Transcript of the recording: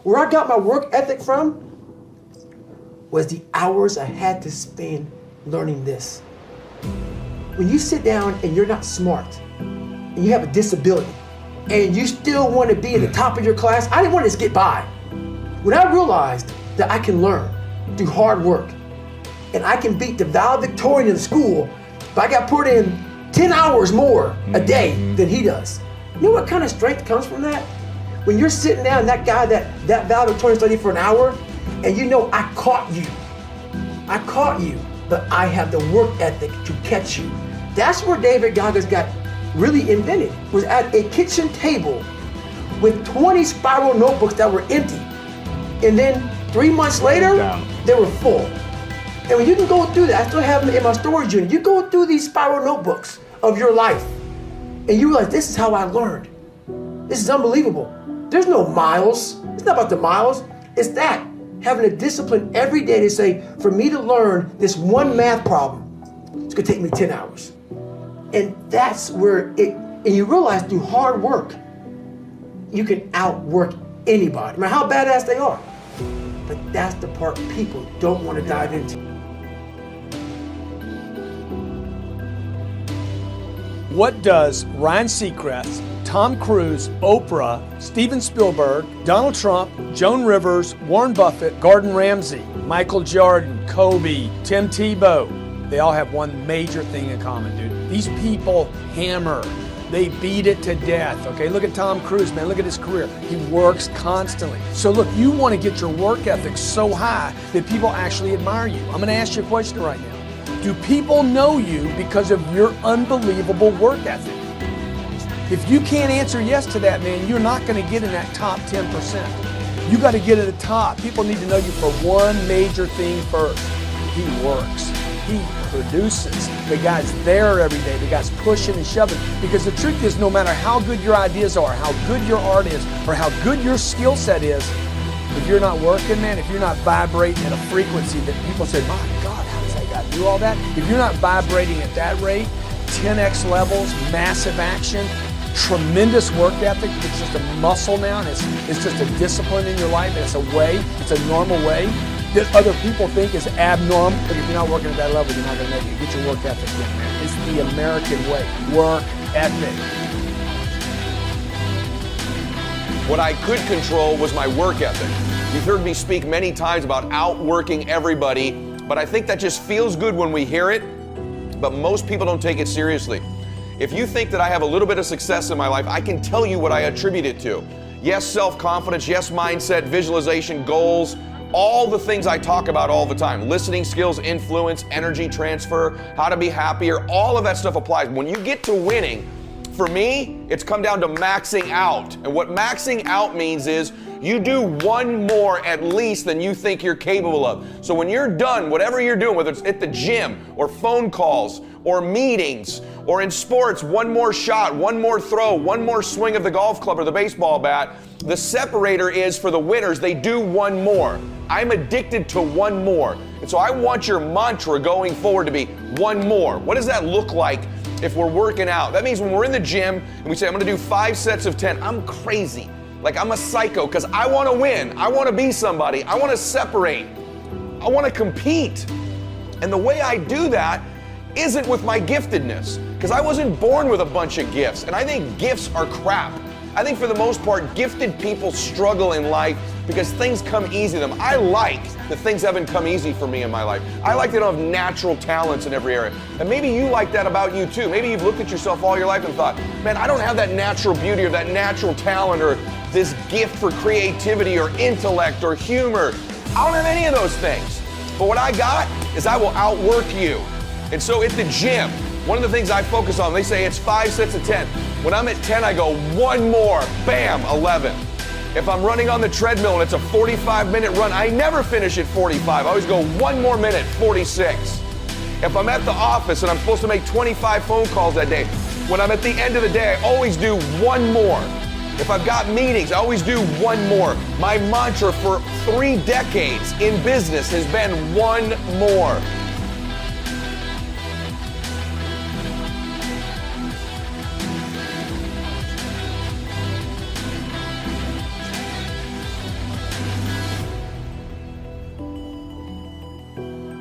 Where I got my work ethic from was the hours I had to spend learning this. When you sit down and you're not smart, and you have a disability, and you still want to be at the top of your class, I didn't want to just get by. When I realized that I can learn through hard work, and I can beat the valedictorian in school, but I got put in 10 hours more a day than he does. You know what kind of strength comes from that? When you're sitting down, that guy, that valedictorian studied for an hour, and you know I caught you, but I have the work ethic to catch you. That's where David Goggins got really invented, was at a kitchen table with 20 spiral notebooks that were empty. And then 3 months later, they were full. And when you can go through that, I still have them in my storage unit. You go through these spiral notebooks of your life, and you realize this is how I learned. This is unbelievable. There's no miles. It's not about the miles. It's that, having a discipline every day to say, for me to learn this one math problem, it's gonna take me 10 hours. And that's where and you realize through hard work, you can outwork anybody, no matter how badass they are. But that's the part people don't want to dive into. What does Ryan Seacrest, Tom Cruise, Oprah, Steven Spielberg, Donald Trump, Joan Rivers, Warren Buffett, Gordon Ramsay, Michael Jordan, Kobe, Tim Tebow, they all have one major thing in common, dude. These people hammer. They beat it to death, okay? Look at Tom Cruise, man. Look at his career. He works constantly. So look, you want to get your work ethic so high that people actually admire you. I'm going to ask you a question right now. Do people know you because of your unbelievable work ethic? If you can't answer yes to that, man, you're not going to get in that top 10%. You got to get at the top. People need to know you for one major thing first. He works. He produces. The guy's there every day. The guy's pushing and shoving. Because the truth is, no matter how good your ideas are, how good your art is, or how good your skill set is, if you're not working, man, if you're not vibrating at a frequency that people say, my God, how does that guy do all that? If you're not vibrating at that rate, 10x levels, massive action, tremendous work ethic, it's just a muscle now, and it's just a discipline in your life, and it's a way, it's a normal way that other people think is abnormal, but if you're not working at that level, you're not going to make it. Get your work ethic in, man. It's the American way. Work ethic. What I could control was my work ethic. You've heard me speak many times about outworking everybody, but I think that just feels good when we hear it, but most people don't take it seriously. If you think that I have a little bit of success in my life, I can tell you what I attribute it to. Yes, self-confidence, yes, mindset, visualization, goals, all the things I talk about all the time. Listening skills, influence, energy transfer, how to be happier, all of that stuff applies. When you get to winning, for me, it's come down to maxing out. And what maxing out means is you do one more at least than you think you're capable of. So when you're done, whatever you're doing, whether it's at the gym or phone calls or meetings or in sports, one more shot, one more throw, one more swing of the golf club or the baseball bat, the separator is for the winners, they do one more. I'm addicted to one more. And so I want your mantra going forward to be one more. What does that look like if we're working out? That means when we're in the gym and we say, I'm gonna do 5 sets of 10, I'm crazy. Like I'm a psycho because I want to win. I want to be somebody. I want to separate. I want to compete. And the way I do that isn't with my giftedness, because I wasn't born with a bunch of gifts. And I think gifts are crap. I think for the most part, gifted people struggle in life because things come easy to them. I like that things haven't come easy for me in my life. I like that I don't have natural talents in every area. And maybe you like that about you too. Maybe you've looked at yourself all your life and thought, man, I don't have that natural beauty or that natural talent or this gift for creativity or intellect or humor. I don't have any of those things. But what I got is I will outwork you. And so at the gym, one of the things I focus on, they say it's 5 sets of 10. When I'm at 10, I go one more, bam, 11. If I'm running on the treadmill and it's a 45-minute run, I never finish at 45. I always go one more minute, 46. If I'm at the office and I'm supposed to make 25 phone calls that day, when I'm at the end of the day, I always do one more. If I've got meetings, I always do one more. My mantra for 3 decades in business has been one more.